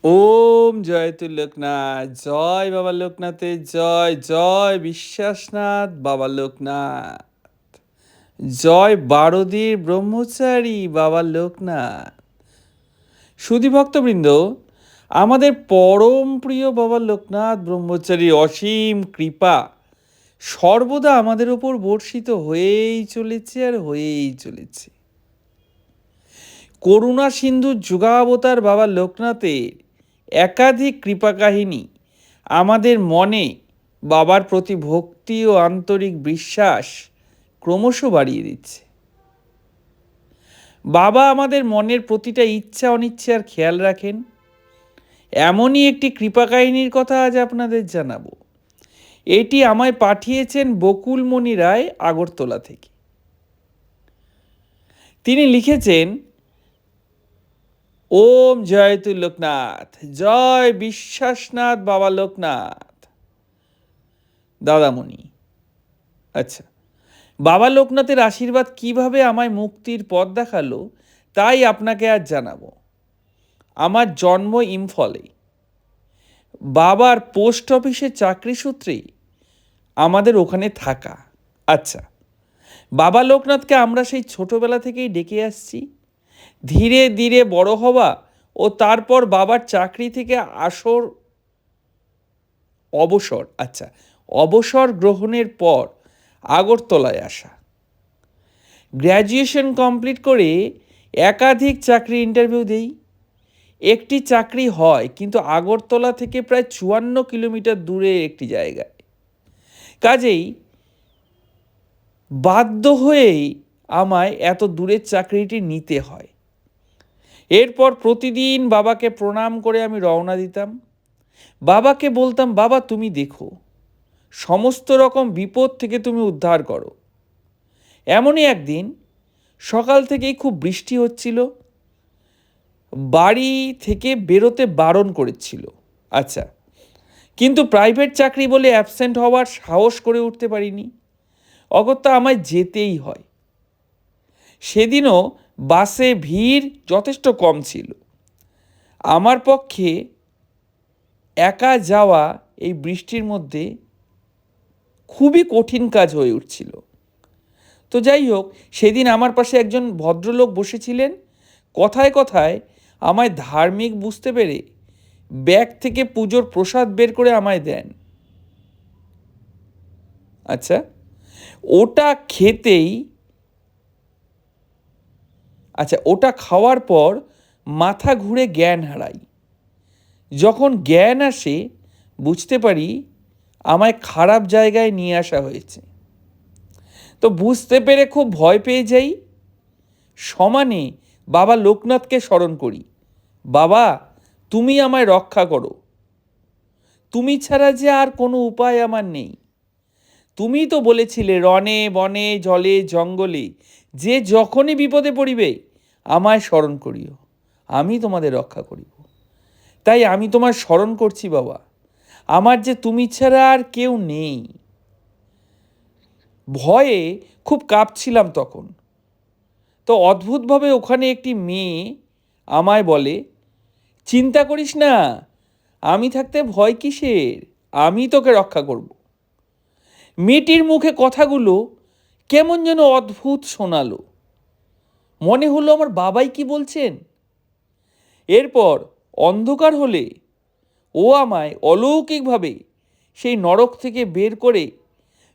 ওম জয়তু লোকনাথ, জয় বাবা লোকনাথের জয়, জয় বিশ্বাসনাথ বাবা লোকনাথ, জয় বারদীর ব্রহ্মচারী বাবা লোকনাথ। সুধী ভক্তবৃন্দ, আমাদের পরম প্রিয় বাবা লোকনাথ ব্রহ্মচারীর অসীম কৃপা সর্বদা আমাদের উপর বর্ষিত হয়েই চলেছে আর হয়েই চলেছে। করুণা সিন্ধুর যুগাবতার বাবা লোকনাথের একাধিক কৃপা কাহিনী আমাদের মনে বাবার প্রতি ভক্তি ও আন্তরিক বিশ্বাস ক্রমশ বাড়িয়ে দিচ্ছে। বাবা আমাদের মনের প্রতিটা ইচ্ছা অনিচ্ছার খেয়াল রাখেন। এমনই একটি কৃপা কাহিনীর কথা আজ আপনাদের জানাবো। এটি আমায় পাঠিয়েছেন বকুলমণি রায় আগরতলা থেকে। তিনি লিখেছেন, ওম জয়তু লোকনাথ, জয় বিশ্বাসনাথ বাবা লোকনাথ। দাদামণি, আচ্ছা, বাবা লোকনাথের আশীর্বাদ কিভাবে আমায় মুক্তির পথ দেখালো তাই আপনাকে আজ জানাবো। আমার জন্ম ইম্ফলে। বাবার পোস্ট অফিসে চাকরি সূত্রেই আমাদের ওখানে থাকা। আচ্ছা, বাবা লোকনাথকে আমরা সেই ছোটবেলা থেকেই ডেকে আসছি। ধীরে ধীরে বড় হওয়া ও তারপর বাবার চাকরি থেকে অবসর গ্রহণের পর আগরতলায় আসা। গ্র্যাজুয়েশন কমপ্লিট করে একাধিক চাকরি ইন্টারভিউ দেই। একটি চাকরি হয়, কিন্তু আগরতলা থেকে প্রায় 54 কিলোমিটার দূরে একটি জায়গায়। কাজেই বাধ্য হয়েই আমায় এত দূরের চাকরিটি নিতে হয়। এরপর প্রতিদিন বাবাকে প্রণাম করে আমি রওনা দিতাম। বাবাকে বলতাম, বাবা তুমি দেখো, সমস্ত রকম বিপদ থেকে তুমি উদ্ধার করো। এমনই একদিন সকাল থেকেই খুব বৃষ্টি হচ্ছিল, বাড়ি থেকে বেরোতে বারণ করেছিল। আচ্ছা, কিন্তু প্রাইভেট চাকরি বলে অ্যাবসেন্ট হওয়ার সাহস করে উঠতে পারিনি। অগত্যা আমায় যেতেই হয়। সেদিনও বাসে ভিড় যথেষ্ট কম ছিল। আমার পক্ষে একা যাওয়া এই বৃষ্টির মধ্যে খুবই কঠিন কাজ হয়ে উঠছিল। তো যাই হোক, সেদিন আমার পাশে একজন ভদ্রলোক বসেছিলেন। কথায় কথায় আমায় ধার্মিক বুঝতে পেরে ব্যাগ থেকে পুজোর প্রসাদ বের করে আমায় দেন। আচ্ছা, ওটা খাওয়ার পর মাথা ঘুরে জ্ঞান হারাই। যখন জ্ঞান আসে বুঝতে পারি আমায় খারাপ জায়গায় নিয়ে আসা হয়েছে। তো বুঝতে পেরে খুব ভয় পেয়ে যাই। সমানে বাবা লোকনাথকে স্মরণ করি, বাবা তুমি আমায় রক্ষা করো, তুমি ছাড়া যে আর কোনো উপায় আমার নেই। তুমি তো বলেছিলে রণে বনে জলে জঙ্গলে যে যখনই বিপদে পড়িবে আমায় স্মরণ করিও, আমি তোমাদের রক্ষা করিব। তাই আমি তোমার স্মরণ করছি বাবা, আমার যে তুমি ছাড়া আর কেউ নেই। ভয়ে খুব কাঁপছিলাম তখন। তো অদ্ভুতভাবে ওখানে একটি মেয়ে আমায় বলে, চিন্তা করিস না, আমি থাকতে ভয় কিসের, আমি তোকে রক্ষা করব। মেয়েটির মুখে কথাগুলো কেমন যেন অদ্ভুত শোনালো। মনে হলো আমার বাবাই কি বলছেন। এরপর অন্ধকার হলে ও আমায় অলৌকিকভাবে সেই নরক থেকে বের করে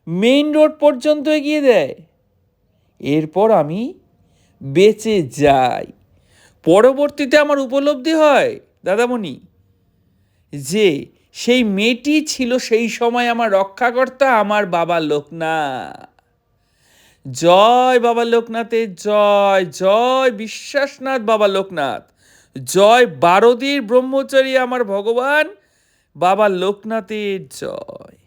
মেইন রোড পর্যন্ত এগিয়ে দেয়। এরপর আমি বেঁচে যাই। পরবর্তীতে আমার উপলব্ধি হয় দাদামণি যে সেই মেয়েটি ছিল সেই সময় আমার রক্ষাকর্তা, আমার বাবা লোকনাথ। জয় বাবা লোকনাথের জয়, জয় বিশ্বাসনাথ বাবা লোকনাথ, জয় বারদীর ব্রহ্মচারী আমার ভগবান বাবা লোকনাথের জয়।